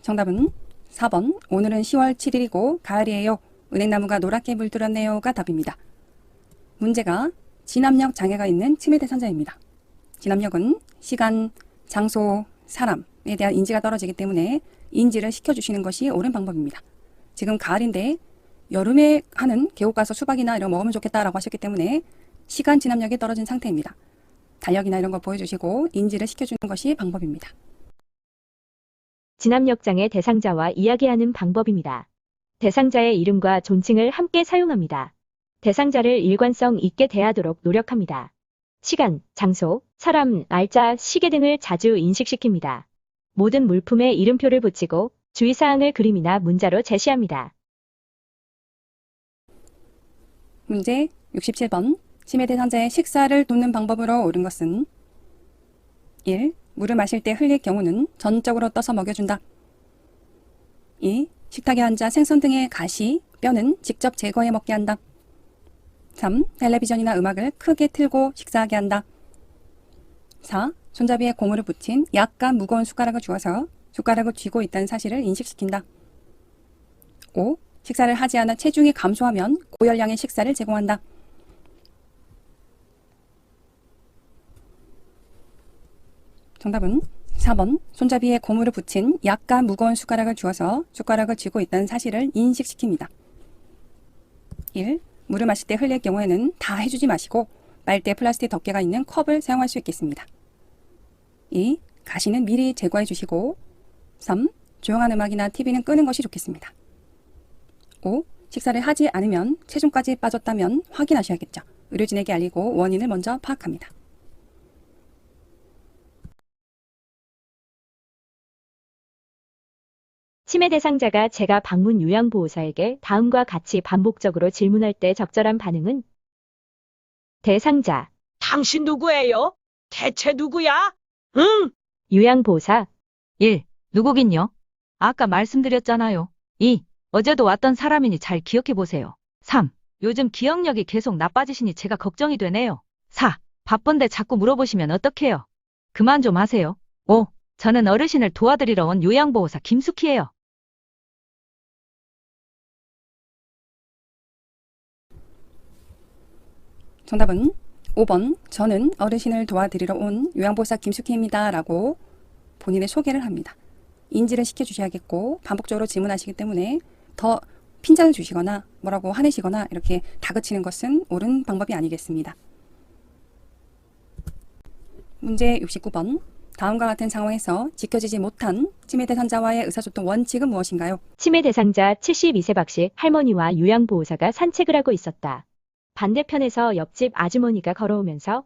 정답은 4번 오늘은 10월 7일이고 가을이에요. 은행나무가 노랗게 물들었네요가 답입니다. 문제가 진압력 장애가 있는 치매 대상자입니다. 진압력은 시간, 장소, 사람에 대한 인지가 떨어지기 때문에 인지를 시켜주시는 것이 옳은 방법입니다. 지금 가을인데 여름에 하는 계곡 가서 수박이나 이런 거 먹으면 좋겠다라고 하셨기 때문에 시간 진압력이 떨어진 상태입니다. 달력이나 이런 거 보여주시고 인지를 시켜주는 것이 방법입니다. 진압력 장애 대상자와 이야기하는 방법입니다. 대상자의 이름과 존칭을 함께 사용합니다. 대상자를 일관성 있게 대하도록 노력합니다. 시간, 장소, 사람, 날짜, 시계 등을 자주 인식시킵니다. 모든 물품에 이름표를 붙이고 주의사항을 그림이나 문자로 제시합니다. 문제 67번 치매 대상자의 식사를 돕는 방법으로 옳은 것은 1. 물을 마실 때 흘릴 경우는 전적으로 떠서 먹여준다. 2. 식탁에 앉아 생선 등의 가시, 뼈는 직접 제거해 먹게 한다. 3. 텔레비전이나 음악을 크게 틀고 식사하게 한다. 4. 손잡이에 고무를 붙인 약간 무거운 숟가락을 주어서 숟가락을 쥐고 있다는 사실을 인식시킨다. 5. 식사를 하지 않아 체중이 감소하면 고열량의 식사를 제공한다. 정답은 4번 손잡이에 고무를 붙인 약간 무거운 숟가락을 주어서 숟가락을 쥐고 있다는 사실을 인식시킵니다. 1. 물을 마실 때 흘릴 경우에는 다 해주지 마시고 빨대 플라스틱 덮개가 있는 컵을 사용할 수 있겠습니다. 2. 가시는 미리 제거해 주시고 3. 조용한 음악이나 TV는 끄는 것이 좋겠습니다. 5. 식사를 하지 않으면 체중까지 빠졌다면 확인하셔야겠죠. 의료진에게 알리고 원인을 먼저 파악합니다. 치매 대상자가 제가 방문 요양보호사에게 다음과 같이 반복적으로 질문할 때 적절한 반응은 대상자, 당신 누구예요? 대체 누구야? 응? 요양보호사, 1. 누구긴요? 아까 말씀드렸잖아요. 2. 어제도 왔던 사람이니 잘 기억해 보세요. 3. 요즘 기억력이 계속 나빠지시니 제가 걱정이 되네요. 4. 바쁜데 자꾸 물어보시면 어떡해요? 그만 좀 하세요. 5. 저는 어르신을 도와드리러 온 요양보호사 김숙희예요. 정답은 5번 저는 어르신을 도와드리러 온 요양보호사 김숙희입니다 라고 본인의 소개를 합니다. 인지를 시켜주셔야겠고 반복적으로 질문하시기 때문에 더 핀잔을 주시거나 뭐라고 화내시거나 이렇게 다그치는 것은 옳은 방법이 아니겠습니다. 문제 69번 다음과 같은 상황에서 지켜지지 못한 치매 대상자와의 의사소통 원칙은 무엇인가요? 치매 대상자 72세 박씨 할머니와 요양보호사가 산책을 하고 있었다. 반대편에서 옆집 아주머니가 걸어오면서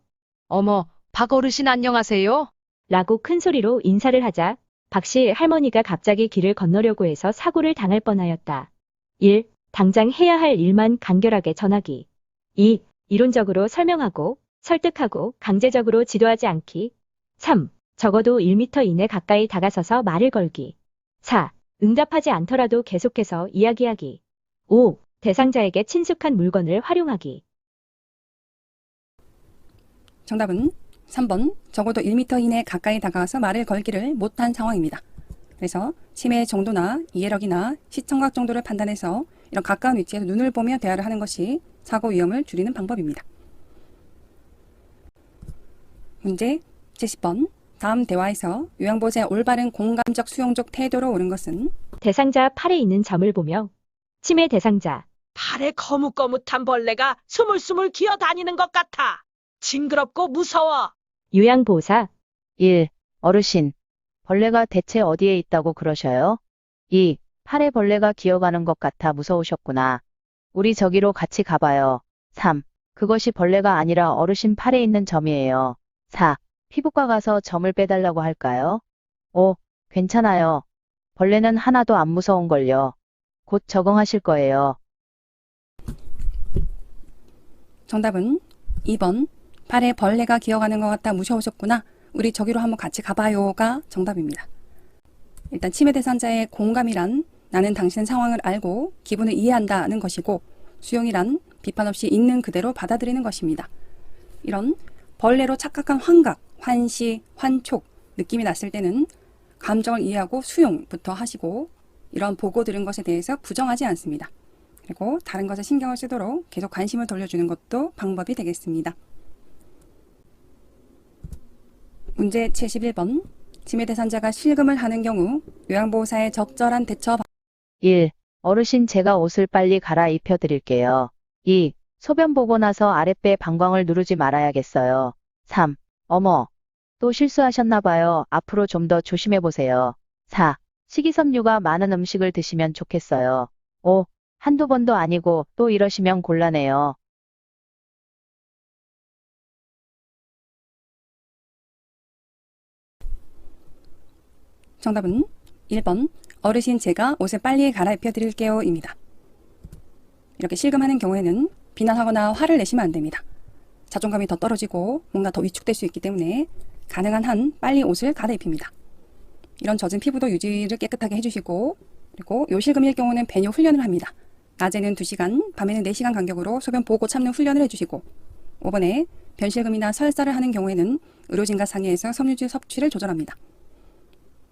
어머, 박 어르신 안녕하세요? 라고 큰 소리로 인사를 하자 박씨 할머니가 갑자기 길을 건너려고 해서 사고를 당할 뻔하였다. 1. 당장 해야 할 일만 간결하게 전하기. 2. 이론적으로 설명하고 설득하고 강제적으로 지도하지 않기. 3. 적어도 1m 이내 가까이 다가서서 말을 걸기. 4. 응답하지 않더라도 계속해서 이야기하기. 5. 대상자에게 친숙한 물건을 활용하기. 정답은 3번, 적어도 1m 이내 가까이 다가와서 말을 걸기를 못한 상황입니다. 그래서 치매의 정도나 이해력이나 시청각 정도를 판단해서 이런 가까운 위치에서 눈을 보며 대화를 하는 것이 사고 위험을 줄이는 방법입니다. 문제 70번. 다음 대화에서 요양보호자의 올바른 공감적 수용적 태도로 옳은 것은 대상자 팔에 있는 점을 보며 치매 대상자 팔에 거뭇거뭇한 벌레가 스물스물 기어다니는 것 같아. 징그럽고 무서워. 요양보호사 1. 어르신. 벌레가 대체 어디에 있다고 그러셔요? 2. 팔에 벌레가 기어가는 것 같아 무서우셨구나. 우리 저기로 같이 가봐요. 3. 그것이 벌레가 아니라 어르신 팔에 있는 점이에요. 4. 피부과 가서 점을 빼달라고 할까요? 5. 괜찮아요. 벌레는 하나도 안 무서운걸요. 곧 적응하실 거예요. 정답은 2번. 팔에 벌레가 기어가는 것 같다 무서우셨구나. 우리 저기로 한번 같이 가봐요가 정답입니다. 일단 치매 대상자의 공감이란 나는 당신 상황을 알고 기분을 이해한다는 것이고, 수용이란 비판 없이 있는 그대로 받아들이는 것입니다. 이런 벌레로 착각한 환각, 환시, 환촉 느낌이 났을 때는 감정을 이해하고 수용부터 하시고, 이런 보고 들은 것에 대해서 부정하지 않습니다. 그리고 다른 것에 신경을 쓰도록 계속 관심을 돌려주는 것도 방법이 되겠습니다. 문제 71번. 치매 대상자가 실금을 하는 경우 요양보호사의 적절한 대처 1. 어르신 제가 옷을 빨리 갈아입혀 드릴게요. 2. 소변 보고 나서 아랫배 방광을 누르지 말아야겠어요. 3. 어머. 또 실수하셨나 봐요. 앞으로 좀 더 조심해 보세요. 4. 식이섬유가 많은 음식을 드시면 좋겠어요. 5. 한두 번도 아니고 또 이러시면 곤란해요. 정답은 1번. 어르신 제가 옷을 빨리 갈아입혀 드릴게요 입니다. 이렇게 실금하는 경우에는 비난하거나 화를 내시면 안 됩니다. 자존감이 더 떨어지고 뭔가 더 위축될 수 있기 때문에 가능한 한 빨리 옷을 갈아입힙니다. 이런 젖은 피부도 유지를 깨끗하게 해주시고, 그리고 요실금일 경우는 배뇨 훈련을 합니다. 낮에는 2시간, 밤에는 4시간 간격으로 소변 보고 참는 훈련을 해주시고, 5번에 변실금이나 설사를 하는 경우에는 의료진과 상의해서 섬유질 섭취를 조절합니다.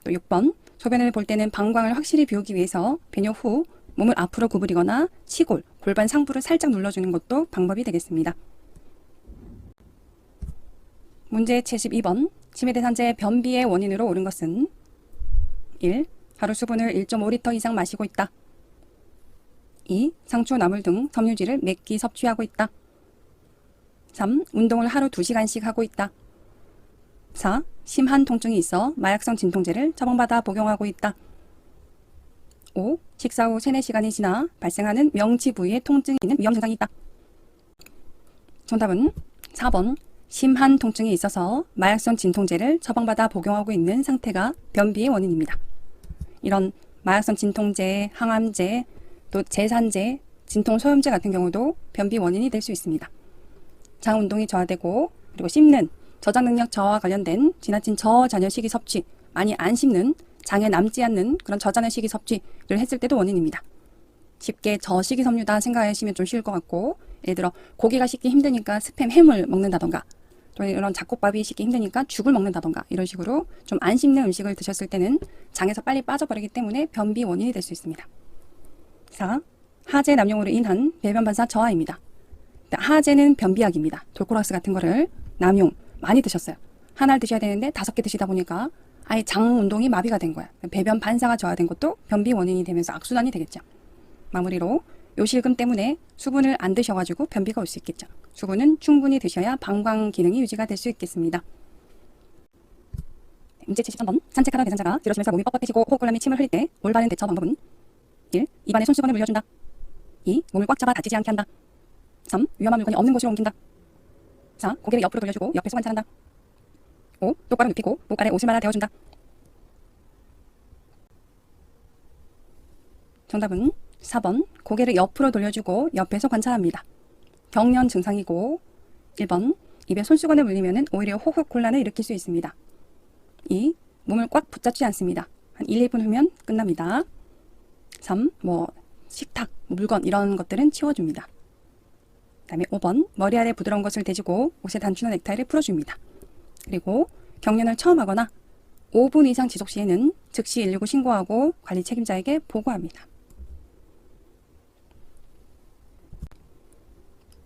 또 6번, 소변을 볼 때는 방광을 확실히 비우기 위해서 배뇨 후 몸을 앞으로 구부리거나 치골, 골반 상부를 살짝 눌러주는 것도 방법이 되겠습니다. 문제 72번. 치매 대상자의 변비의 원인으로 옳은 것은 1. 하루 수분을 1.5리터 이상 마시고 있다. 2. 상추, 나물 등 섬유질을 몇 끼 섭취하고 있다. 3. 운동을 하루 2시간씩 하고 있다. 4. 심한 통증이 있어 마약성 진통제를 처방받아 복용하고 있다. 5. 식사 후 3-4시간이 지나 발생하는 명치 부위에 통증이 있는 위험 증상이 있다. 정답은 4번. 심한 통증이 있어서 마약성 진통제를 처방받아 복용하고 있는 상태가 변비의 원인입니다. 이런 마약성 진통제, 항암제, 또 제산제, 진통소염제 같은 경우도 변비 원인이 될 수 있습니다. 장 운동이 저하되고, 그리고 씹는, 저장 능력 저하와 관련된 지나친 저잔여 식이 섭취, 많이 안 씹는, 장에 남지 않는 그런 저잔여 식이 섭취를 했을 때도 원인입니다. 쉽게 저식이섬유다 생각하시면 좀 쉬울 것 같고, 예를 들어 고기가 씹기 힘드니까 스팸 햄을 먹는다던가, 또 이런 잡곡밥이 씹기 힘드니까 죽을 먹는다던가, 이런 식으로 좀 안 씹는 음식을 드셨을 때는 장에서 빨리 빠져버리기 때문에 변비 원인이 될 수 있습니다. 4. 하재 남용으로 인한 배변 반사 저하입니다. 하재는 변비약입니다. 돌코락스 같은 거를 남용 많이 드셨어요. 하나를 드셔야 되는데 5개 드시다 보니까 아예 장 운동이 마비가 된 거야. 배변 반사가 저하된 것도 변비 원인이 되면서 악순환이 되겠죠. 마무리로 요실금 때문에 수분을 안 드셔가지고 변비가 올 수 있겠죠. 수분은 충분히 드셔야 방광 기능이 유지가 될 수 있겠습니다. 문제 73번. 산책하던 대상자가 들어쉬면서 몸이 뻣뻣해지고 호흡곤란이 침을 흘릴 때 올바른 대처 방법은 1. 입안에 손수건을 물려준다. 2. 몸을 꽉 잡아 다치지 않게 한다. 3. 위험한 물건이 없는 곳으로 옮긴다. 4. 고개를 옆으로 돌려주고 옆에서 관찰한다. 5. 똑바로 눕히고 목 아래 옷을 말아 대어준다. 정답은 4번. 고개를 옆으로 돌려주고 옆에서 관찰합니다. 경련 증상이고, 1번. 입에 손수건을 물리면 오히려 호흡곤란을 일으킬 수 있습니다. 2. 몸을 꽉 붙잡지 않습니다. 한 1, 2분 후면 끝납니다. 3. 식탁, 물건 이런 것들은 치워줍니다. 그 다음에 5번. 머리 아래 부드러운 것을 대주고 옷의 단추나 넥타이를 풀어줍니다. 그리고 경련을 처음 하거나 5분 이상 지속 시에는 즉시 119 신고하고 관리 책임자에게 보고합니다.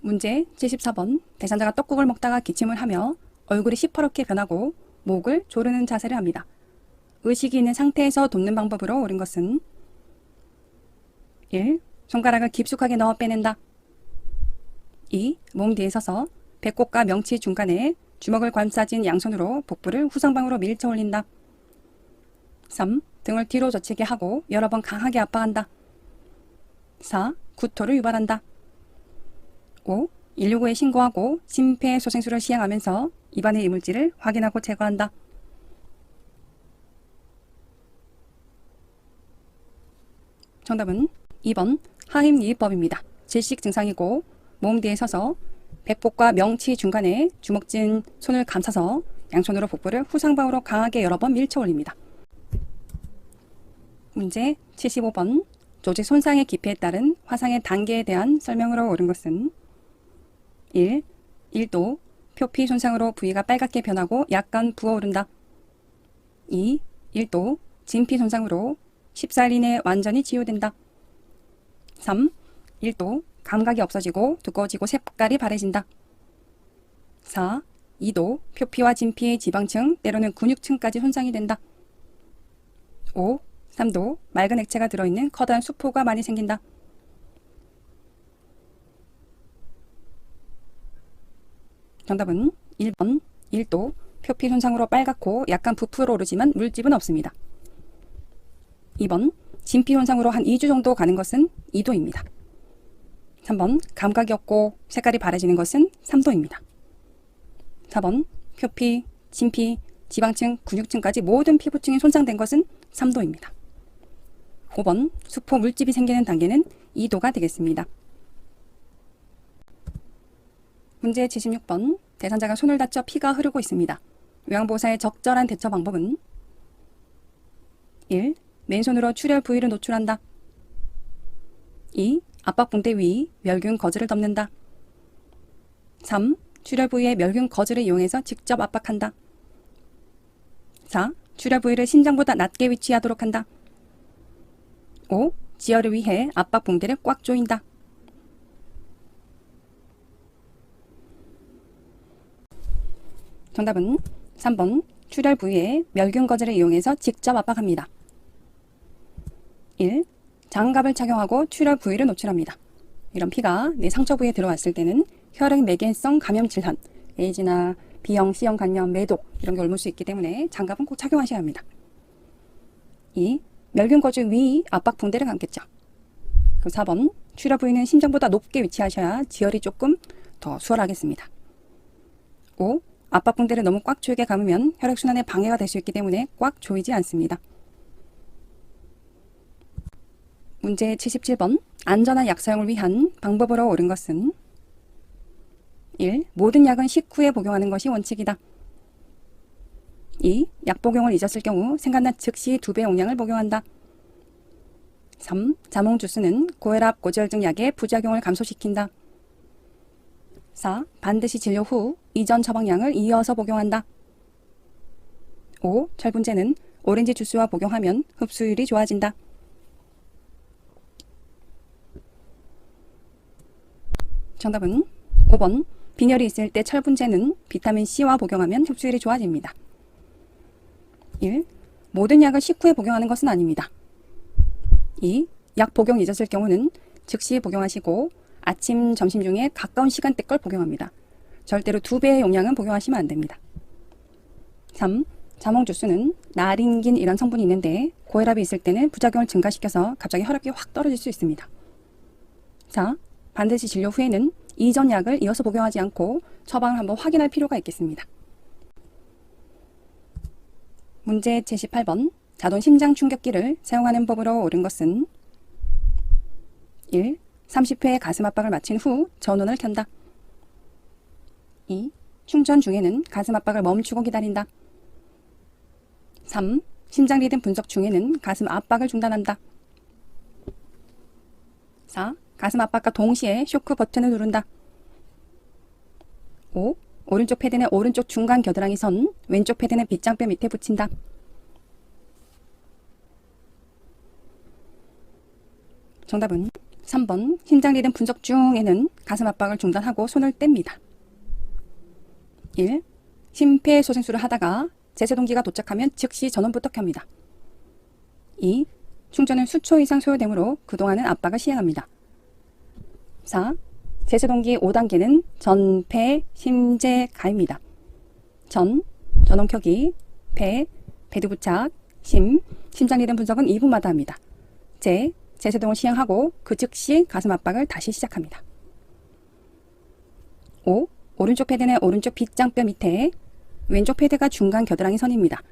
문제 74번. 대상자가 떡국을 먹다가 기침을 하며 얼굴이 시퍼렇게 변하고 목을 조르는 자세를 합니다. 의식이 있는 상태에서 돕는 방법으로 옳은 것은 1. 손가락을 깊숙하게 넣어 빼낸다. 2. 몸 뒤에 서서 배꼽과 명치 중간에 주먹을 감싸진 양손으로 복부를 후상방으로 밀쳐 올린다. 3. 등을 뒤로 젖히게 하고 여러 번 강하게 압박한다. 4. 구토를 유발한다. 5. 119에 신고하고 심폐소생술을 시행하면서 입안의 이물질을 확인하고 제거한다. 정답은 2번 하임리입법입니다. 질식 증상이고 몸 뒤에 서서 배꼽과 명치 중간에 주먹진 손을 감싸서 양손으로 복부를 후상방으로 강하게 여러 번 밀쳐 올립니다. 문제 75번. 조직 손상의 깊이에 따른 화상의 단계에 대한 설명으로 옳은 것은 1. 1도 표피 손상으로 부위가 빨갛게 변하고 약간 부어오른다. 2. 1도 진피 손상으로 14일 이내에 완전히 치유된다. 3. 1도 감각이 없어지고 두꺼워지고 색깔이 바래진다. 4. 2도 표피와 진피의 지방층 때로는 근육층까지 손상이 된다. 5. 3도 맑은 액체가 들어있는 커다란 수포가 많이 생긴다. 정답은 1번 1도 표피 손상으로 빨갛고 약간 부풀어 오르지만 물집은 없습니다. 2번 진피 손상으로 한 2주 정도 가는 것은 2도입니다. 3번 감각이 없고 색깔이 바래지는 것은 3도입니다. 4번 표피, 진피, 지방층, 근육층까지 모든 피부층이 손상된 것은 3도입니다. 5번 수포 물집이 생기는 단계는 2도가 되겠습니다. 문제 76번. 대상자가 손을 다쳐 피가 흐르고 있습니다. 요양보호사의 적절한 대처 방법은 1. 맨손으로 출혈 부위를 노출한다. 2. 압박붕대 위 멸균 거즈를 덮는다. 3. 출혈 부위에 멸균 거즈를 이용해서 직접 압박한다. 4. 출혈 부위를 심장보다 낮게 위치하도록 한다. 5. 지혈을 위해 압박붕대를 꽉 조인다. 정답은 3번 출혈 부위에 멸균 거즈를 이용해서 직접 압박합니다. 1. 장갑을 착용하고 출혈 부위를 노출합니다. 이런 피가 내 상처 부위에 들어왔을 때는 혈액매개성 감염 질환, 에이즈나 B형, C형 간염, 매독 이런 게 옮을 수 있기 때문에 장갑은 꼭 착용하셔야 합니다. 2. 멸균 거즈 위 압박 붕대를 감겠죠. 그리고 4번 출혈 부위는 심장보다 높게 위치하셔야 지혈이 조금 더 수월하겠습니다. 5. 압박 붕대를 너무 꽉 조이게 감으면 혈액순환에 방해가 될 수 있기 때문에 꽉 조이지 않습니다. 문제 77번. 안전한 약 사용을 위한 방법으로 옳은 것은 1. 모든 약은 식후에 복용하는 것이 원칙이다. 2. 약 복용을 잊었을 경우 생각난 즉시 2배 용량을 복용한다. 3. 자몽 주스는 고혈압, 고지혈증 약의 부작용을 감소시킨다. 4. 반드시 진료 후 이전 처방량을 이어서 복용한다. 5. 철분제는 오렌지 주스와 복용하면 흡수율이 좋아진다. 정답은 5번 빈혈이 있을 때 철분제는 비타민C와 복용하면 흡수율이 좋아집니다. 1. 모든 약을 식후에 복용하는 것은 아닙니다. 2. 약 복용 잊었을 경우는 즉시 복용하시고 아침, 점심 중에 가까운 시간대 걸 복용합니다. 절대로 2배의 용량은 복용하시면 안 됩니다. 3. 자몽 주스는 나린긴 이런 성분이 있는데 고혈압이 있을 때는 부작용을 증가시켜서 갑자기 혈압이 확 떨어질 수 있습니다. 4. 반드시 진료 후에는 이전 약을 이어서 복용하지 않고 처방을 한번 확인할 필요가 있겠습니다. 문제 78번. 자동 심장 충격기를 사용하는 법으로 옳은 것은 1. 30회 가슴 압박을 마친 후 전원을 켠다. 2. 충전 중에는 가슴 압박을 멈추고 기다린다. 3. 심장 리듬 분석 중에는 가슴 압박을 중단한다. 4. 가슴 압박과 동시에 쇼크 버튼을 누른다. 5. 오른쪽 패드는 오른쪽 중간 겨드랑이 선, 왼쪽 패드는 빗장뼈 밑에 붙인다. 정답은 3번. 심장 리듬 분석 중에는 가슴 압박을 중단하고 손을 뗍니다. 1. 심폐소생술을 하다가 제세동기가 도착하면 즉시 전원부터 켭니다. 2. 충전은 수초 이상 소요되므로 그동안은 압박을 시행합니다. 4. 제세동기 5단계는 전, 폐, 심재, 가입니다. 전, 전원 켜기, 폐, 배드 부착, 심장 리듬 분석은 2분마다 합니다. 제세동을 시행하고 그 즉시 가슴 압박을 다시 시작합니다. 5. 오른쪽 패드는 오른쪽 빗장뼈 밑에, 왼쪽 패드가 중간 겨드랑이 선입니다.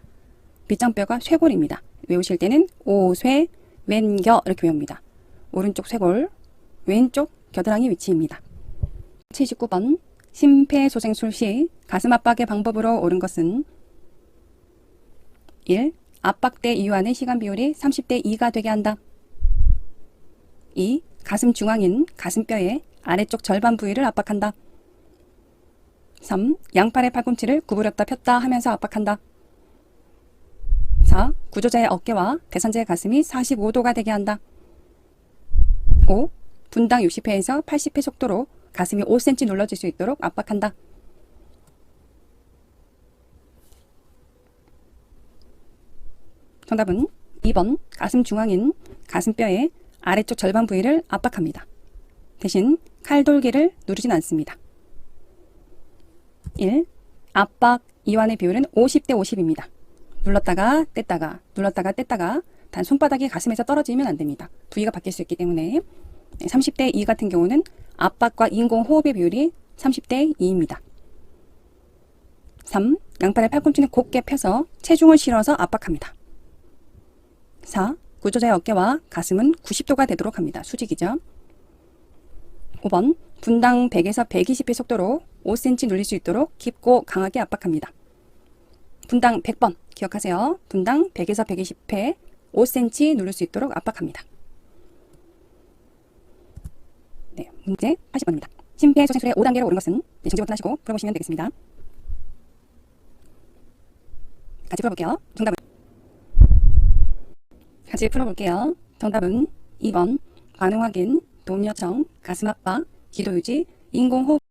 빗장뼈가 쇄골입니다. 외우실 때는 오쇄, 왼겨 이렇게 외웁니다. 오른쪽 쇄골, 왼쪽 겨드랑이 위치입니다. 79번. 심폐소생술 시 가슴 압박의 방법으로 옳은 것은 1. 압박대 이완의 시간 비율이 30대 2가 되게 한다. 2. 가슴 중앙인 가슴뼈의 아래쪽 절반 부위를 압박한다. 3. 양팔의 팔꿈치를 구부렸다 폈다 하면서 압박한다. 4. 구조자의 어깨와 대상자의 가슴이 45도가 되게 한다. 5. 분당 60회에서 80회 속도로 가슴이 5cm 눌러질 수 있도록 압박한다. 정답은 2번. 가슴 중앙인 가슴뼈의 아래쪽 절반 부위를 압박합니다. 대신 칼돌기를 누르진 않습니다. 1. 압박 이완의 비율은 50대 50입니다. 눌렀다가 뗐다가 눌렀다가 뗐다가 단 손바닥이 가슴에서 떨어지면 안 됩니다. 부위가 바뀔 수 있기 때문에 30대 2 같은 경우는 압박과 인공호흡의 비율이 30대 2입니다. 3. 양팔의 팔꿈치는 곧게 펴서 체중을 실어서 압박합니다. 4. 구조자의 어깨와 가슴은 90도가 되도록 합니다. 수직이죠. 5번. 분당 100에서 120회 속도로 5cm 눌릴 수 있도록 깊고 강하게 압박합니다. 분당 100번 기억하세요. 분당 100에서 120회 5cm 누를 수 있도록 압박합니다. 네, 문제 80번입니다. 심폐소생술의 5단계로 옳은 것은 정지 버튼 하시고 풀어보시면 되겠습니다. 같이 풀어볼게요. 정답은 같이 풀어볼게요. 정답은 2번. 반응 확인, 도움 요청, 가슴 압박, 기도 유지, 인공호흡